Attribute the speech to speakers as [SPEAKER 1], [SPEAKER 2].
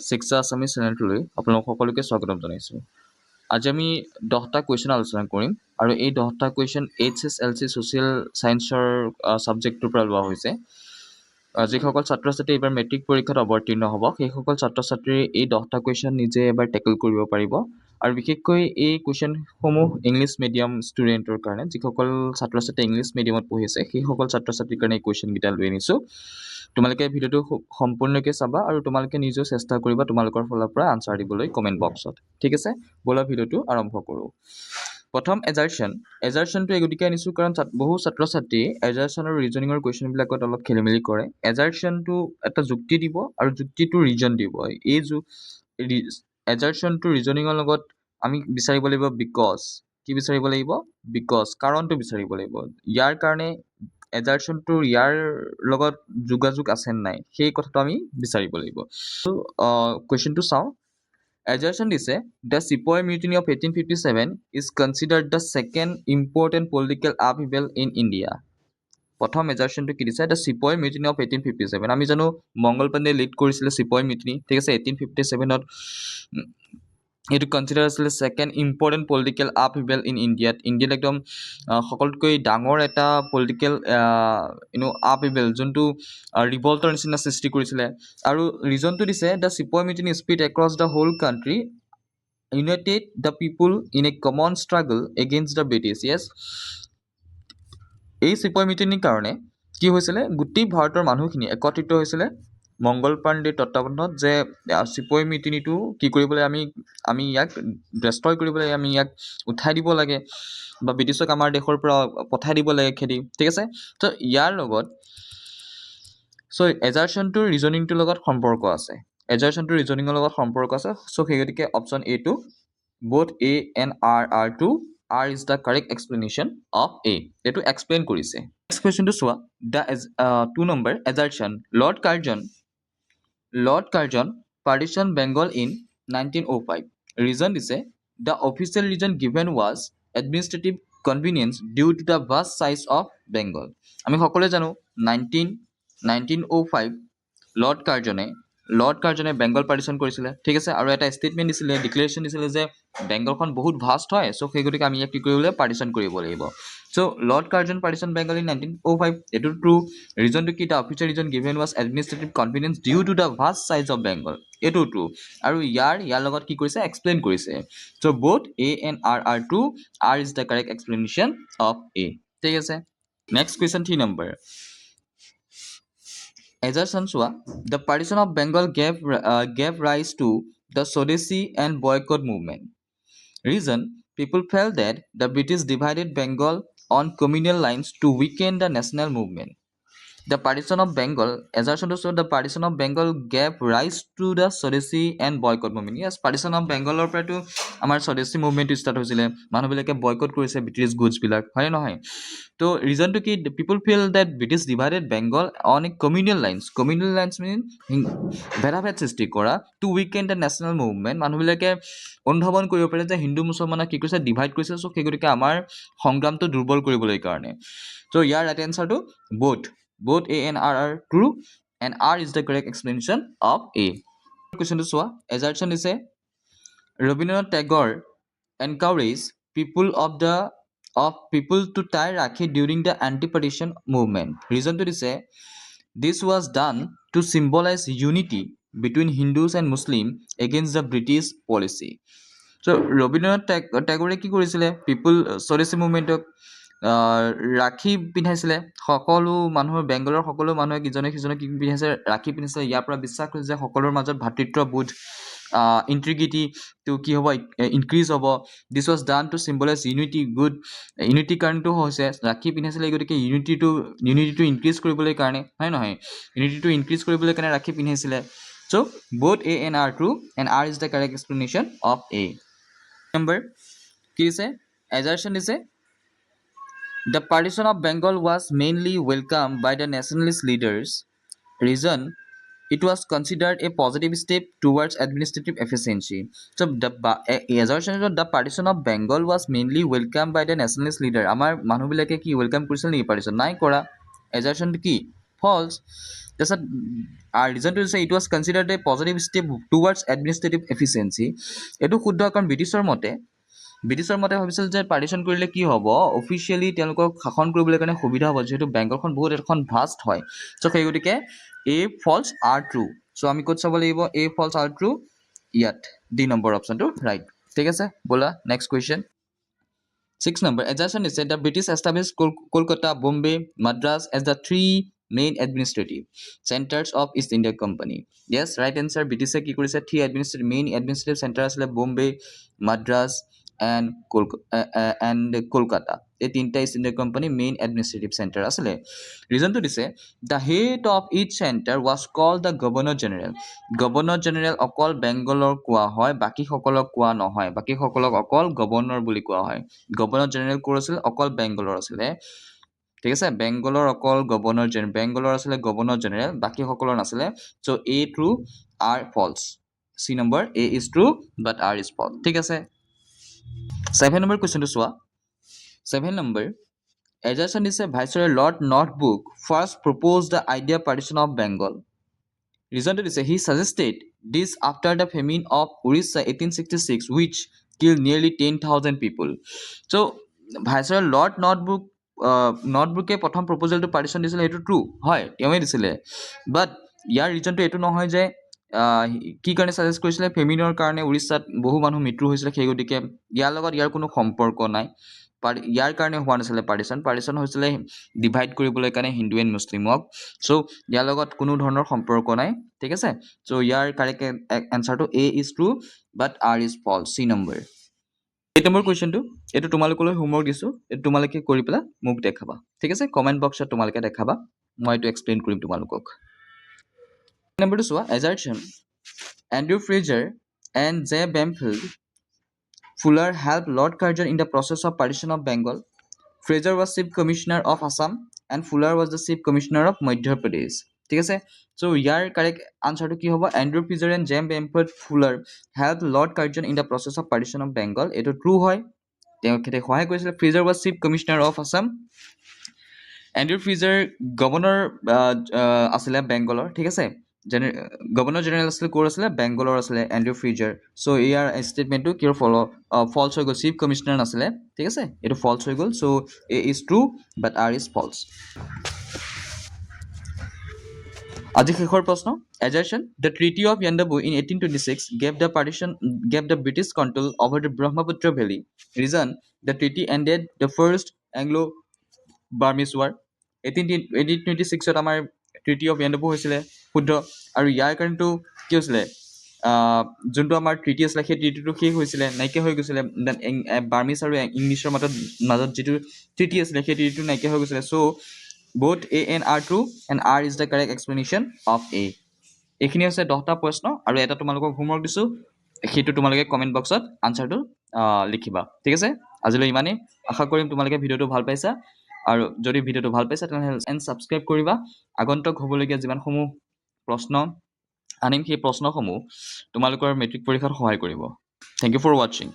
[SPEAKER 1] শিক্ষা আছামিজ চেনেলটোলৈ আপোনালোক সকলোকে স্বাগতম জনাইছোঁ। আজি আমি 10টা কুৱেশ্যন আলোচনা কৰিম আৰু এই 10টা কুৱেশ্যন HSLC ছ'চিয়েল ছায়েন্সৰ ছাবজেক্টটোৰ পৰা লোৱা হৈছে। যিসকল ছাত্ৰ ছাত্ৰী এইবাৰ মেট্ৰিক পৰীক্ষাত অৱতীৰ্ণ হ'ব সেইসকল ছাত্ৰ ছাত্ৰীয়ে এই 10টা কুৱেশ্যন নিজে এবাৰ টেকল কৰিব পাৰিব আৰু বিশেষকৈ এই কুৱেশ্যনসমূহ ইংলিছ মিডিয়াম ষ্টুডেণ্টৰ কাৰণে, যিসকল ছাত্ৰ ছাত্ৰী ইংলিছ মিডিয়ামত পঢ়ি আছে সেইসকল ছাত্ৰ ছাত্ৰীৰ কাৰণে এই কুৱেশ্যনকেইটা লৈ আনিছোঁ। তোমালোকে ভিডিঅ'টো সম্পূৰ্ণকৈ চাবা আৰু তোমালোকে নিজেও চেষ্টা কৰিবা তোমালোকৰ ফালৰ পৰা আনচাৰ দিবলৈ কমেণ্ট বক্সত। ঠিক আছে, ব'লা ভিডিঅ'টো আৰম্ভ কৰোঁ। প্ৰথম এজাৰশ্যনটো এই গতিকে আনিছোঁ কাৰণ বহু ছাত্ৰ ছাত্ৰীয়ে এজাৰশ্যন আৰু ৰিজনিঙৰ কুৱেশ্যনবিলাকত অলপ খেলি মেলি কৰে। এজাৰশ্যনটো এটা যুক্তি দিব আৰু যুক্তিটো ৰিজন দিব। এই এজাৰশ্যনটো ৰিজনিঙৰ লগত আমি বিচাৰিব লাগিব বিকজ। কি বিচাৰিব লাগিব? বিকজ, কাৰণটো বিচাৰিব লাগিব। ইয়াৰ কাৰণে এজাৰশ্যনটো ইয়াৰ লগত যোগাযোগ আছে নাই সেই কথাটো আমি বিচাৰিব লাগিব। কুৱেশ্যনটো চাওঁ। Assertion দিছে the Sepoy Mutiny of 1857 is considered the second important political upheaval in India. প্ৰথম এজাৰশ্যনটো কি দিছে? The Sepoy Mutiny of 1857. আমি জানো মংগল পাণ্ডে লিড কৰিছিলে Sepoy Mutiny, ঠিক আছে। 1857ত এইটো কনচিডাৰ আছিলে ছেকেণ্ড ইম্পৰ্টেণ্ট পলিটিকেল আপহিভেল ইন ইণ্ডিয়াত। ইণ্ডিয়াত একদম সকলোতকৈ ডাঙৰ এটা পলিটিকেল আপহিভেল, যোনটো ৰিভল্টৰ নিচিনা সৃষ্টি কৰিছিলে। আৰু ৰিজনটো দিছে the sepoy mutiny spread across the whole country, united the people in a common struggle against the British. Yes, এই চিপয় মিউটিনিৰ কাৰণে কি হৈছিলে? গোটেই ভাৰতৰ মানুহখিনি একত্ৰিত হৈছিলে মংগল পাণ্ডেৰ তত্বাৱধানত, যে চিপয় মিউটিনিটো কি কৰিবলৈ আমি ইয়াক ডেষ্ট্ৰয় কৰিবলৈ, আমি ইয়াক উঠাই দিব লাগে বা ব্ৰিটিছক আমাৰ দেশৰ পৰা পঠাই দিব লাগে খেদি। ঠিক আছে, তো ইয়াৰ লগত এজাৰশ্যনটোৰ ৰিজনিংটোৰ লগত সম্পৰ্ক আছে। এজাৰশ্যনটোৰ ৰিজনিঙৰ লগত সম্পৰ্ক আছে। সেই গতিকে option A2, both A and R2 R is the correct explanation of A. এইটো এক্সপ্লেইন কৰিছে। নেক্সট কুৱেশ্যনটো চোৱা। The 2 number assertion lord Curzon partition Bengal in 1905. Reason দিছে the official reason given was administrative convenience due to the vast size of Bengal. আমি সকলোৱে জানো 1905 lord কাৰ্জনে Bengal partition কৰিছিলে। ঠিক আছে, আৰু এটা ষ্টেটমেণ্ট দিছিলে, ডিক্লেৰেশ্যন দিছিলে যে বেংগলখন বহুত ভাষ্ট হয়, সেই গতিকে আমি ইয়াক কি কৰিব লাগিব? পাৰ্টিশ্যন কৰিব লাগিব। Lord Curzon partition Bengal in 1905, এইটো ট্ৰু। ৰিজনটো কি? The official reason given was administrative convenience due to the vast size of Bengal, এইটো ট্ৰু। আৰু ইয়াৰ লগত কি কৰিছে? এক্সপ্লেইন কৰিছে। both A and R are true. R is the correct explanation of A. ঠিক আছে, নেক্সট কুৱেশ্যন 3 নম্বৰ। Assertion চোৱা। The partition of Bengal gave rise to the Swadeshi and boycott movement. Reason: people felt that the British divided Bengal on communal lines to weaken the national movement. The partition of Bengal, assertion to show the partition of Bengal gave rise to the Swadeshi and boycott movement. Yes, partition of Bengaলৰ পৰাটো আমাৰ স্বদেশী মুভমেণ্টটো start হৈছিলে। মানুহবিলাকে boycott কৰিছে British গুডছবিলাক, হয় নহয়? তো ৰিজনটো কি? People feel that British divided Bengal on a communal lines mean ভেদাভেদ সৃষ্টি কৰা, to weaken the national movement. মানুহবিলাকে অনুধাৱন কৰিব পাৰে যে হিন্দু মুছলমানক কি কৰিছে? ডিভাইড কৰিছে। সেই গতিকে আমাৰ সংগ্ৰামটো দুৰ্বল কৰিবলৈ কাৰণে। ইয়াৰ right এনচাৰটো both A and R are true and R is the correct explanation of A. কুৱেশ্যনটো চোৱা। এজাৰশ্যন দিছে ৰবীন্দ্ৰনাথ টেগৰ encouraged people to tie Rakhi during the anti-partition movement. Reason to দিছে this was done to symbolize unity between Hindus and Muslims against the British policy. Rabindranath টেগৰে কি কৰিছিলে? স্বদেশী মুভমেণ্টক ৰাখি পিন্ধাইছিলে। সকলো মানুহৰ, বেংগলৰ সকলো মানুহে ইজনে সিজনক কি পিন্ধাইছে? ৰাখি পিন্ধাইছিলে। ইয়াৰ পৰা বিশ্বাস কৰিছে যে সকলোৰ মাজত ভাতৃত্ববোধ, ইণ্টিগ্ৰিটিটো কি হ'ব? ইনক্ৰিজ হ'ব। This was done to symbolise unity কাৰণেতো হৈছে ৰাখি পিন্ধাইছিলে। গতিকে ইউনিটিটো ইনক্ৰিজ কৰিবলৈ কাৰণে, হয় নহয়? ইউনিটিটো ইনক্ৰিজ কৰিবলৈ কাৰণে ৰাখি পিন্ধাইছিলে। both A and R true and R is the correct explanation of A. Number কি দিছে? এজাৰশ্যন দিছে the partition of Bengal was mainly welcomed by the nationalist leaders. Reason: it was considered a positive step towards administrative efficiency. The partition of Bengal was mainly welcomed by the nationalist leader. আমাৰ মানুহবিলাকে কি welcome কৰিছিল নেকি partition? নাই কৰা। এজাৰশ্যনটো কি? false. তাৰপিছত ৰিজনটো হৈছে it was considered A positive step towards administrative efficiency. এইটো শুদ্ধ কাৰণ ব্ৰিটিছৰ মতে ভাবিছিল যে পাৰ্টিশ্যন কৰিলে কি হ'ব, অফিচিয়েলি তেওঁলোকক শাসন কৰিবলৈ কাৰণে সুবিধা হ'ব, যিহেতু বেংগলখন বহুত এখন ভাষ্ট হয়। চ' সেই গতিকে এ ফলছ আৰ ট্ৰু। চ' আমি ক'ত চাব লাগিব, এ ফলছ আৰ ট্ৰু, ইয়াত ডি নম্বৰ অপশ্যনটো ৰাইট। ঠিক আছে, ব'লা next question. 6 number, Egerton said the British established Kolkata, Bombay, Madras as the three main administrative centers of East India Company. Yes, right answer. British কি কৰিছে, main administrative center আছিলে Bombay, Madras and Kolkata. এই তিনিটা East India company main administrative centre আছিলে। ৰিজনটো দিছে the head of each centre was called the governor general. Governor general অকল বেংগলৰ কোৱা হয়, বাকীসকলক কোৱা নহয়, বাকীসকলক অকল গভৰ্ণৰ বুলি কোৱা হয়। গভৰ্ণৰ জেনেৰেল ক'ৰ আছিলে, অকল বেংগলৰ আছিলে। ঠিক আছে, বেংগলৰ অকল গভৰ্ণৰ জেনেৰেল, বেংগলৰ আছিলে গভৰ্ণৰ জেনেৰেল, বাকীসকলৰ নাছিলে। So' A true, R false. C number, A is true but R is false. ঠিক আছে, 7 নম্বৰ কুৱেশ্যনটো চোৱা। 7 number, Egerton is a Viceroy Lord Northbrook first proposed the idea partition of Bengal. Reason to say he suggested this after the famine of Orissa 1866, which killed nearly 10,000 people. So, Viceroy Lord Northbrooke প্ৰথম প্ৰপ'জেলটো partition দিছিলে, সেইটো true হয়, তেওঁৱে দিছিলে। বাট ইয়াৰ ৰিজনটো এইটো নহয় যে কি কাৰণে ছাজেষ্ট কৰিছিলে, ফেমিনৰ কাৰণে উৰিষ্যাত বহু মানুহ মৃত্যু হৈছিলে, সেই গতিকে ইয়াৰ লগত ইয়াৰ কোনো সম্পৰ্ক নাই। ইয়াৰ কাৰণে হোৱা নাছিলে পাৰ্টিশ্যন হৈছিলে ডিভাইড কৰিবলৈ কাৰণে হিন্দু এণ্ড মুছলিমক। চ' ইয়াৰ লগত কোনো ধৰণৰ সম্পৰ্ক নাই। ঠিক আছে, চ' ইয়াৰ কাৰেক্ট এনচাৰটো A is true but R is false, C number. 8 number কুৱেশ্যনটো, এইটো তোমালোকলৈ হোমৱৰ্ক দিছোঁ, এইটো তোমালোকে কৰি পেলাই মোক দেখাবা। ঠিক আছে, কমেণ্ট বক্সত তোমালোকে দেখাবা, মই এইটো এক্সপ্লেইন কৰিম তোমালোকক। নম্বৰটো চোৱা, Egerton, Andrew Fraser and J. Bamfield Fuller helped Lord Curzon in the process of partition of Bengal. Fraser was Chief Commissioner of Assam and Fuller was the Chief Commissioner of Madhya Pradesh. ঠিক আছে, so' ইয়াৰ correct আনচাৰটো কি হ'ব, Andrew freezer and jam বেমফৰ্ড ফুলাৰ help lord Curzon in the process of partition of Bengal. এইটো true হয়, তেখেতে সহায় কৰিছিলে। Freezer was chief commissioner of Assam, Andrew freezer governor আছিলে বেংগলৰ। ঠিক আছে, গভৰ্ণৰ জেনেৰেল আছিলে, ক'ৰ আছিলে, বেংগলৰ আছিলে এণ্ড্ৰু ফ্ৰিজাৰ। চ' ইয়াৰ ষ্টেটমেণ্টটো কিয় ফলছ হৈ গ'ল, চিফ কমিশ্যনাৰ নাছিলে। ঠিক আছে, এইটো ফলছ হৈ গ'ল। So' A is true but R is false. আজি শেষৰ প্ৰশ্ন, Egerton, the Treaty of Yandabu in 1826 gave the British control over the Brahmaputra Valley. Reason, the treaty ended the first Anglo-Burmese War. 1826 আমাৰ treaty of Yandabo হৈছিলে, শুদ্ধ। আৰু ইয়াৰ কাৰণেতো কি হৈছিলে, যোনটো আমাৰ ট্ৰিটি আছিলে সেই ট্ৰিটিটো শেষ হৈছিলে, নাইকিয়া হৈ গৈছিলে। বাৰ্মিজ আৰু ইংলিছৰ মাজত যিটো ট্ৰিটি আছিলে সেই ট্ৰিটিটো নাইকিয়া হৈ গৈছিলে। চ' both A and R true and R is the correct explanation of A. এইখিনি হৈছে 10টা প্ৰশ্ন আৰু এটা তোমালোকক হোমৱৰ্ক দিছোঁ, সেইটো তোমালোকে কমেণ্ট বক্সত আনচাৰটো লিখিবা। ঠিক আছে, আজিলৈ ইমানেই। আশা কৰিম তোমালোকে ভিডিঅ'টো ভাল পাইছা, আৰু যদি ভিডিঅ'টো ভাল পাইছা তেনেহ'লে ছাবস্ক্ৰাইব কৰিবা। আগন্তুক হ'বলগীয়া যিমানসমূহ প্ৰশ্ন আনিম সেই প্ৰশ্নসমূহ তোমালোকৰ মেট্ৰিক পৰীক্ষাত সহায় কৰিব। থেংক ইউ ফৰ ৱাচিং।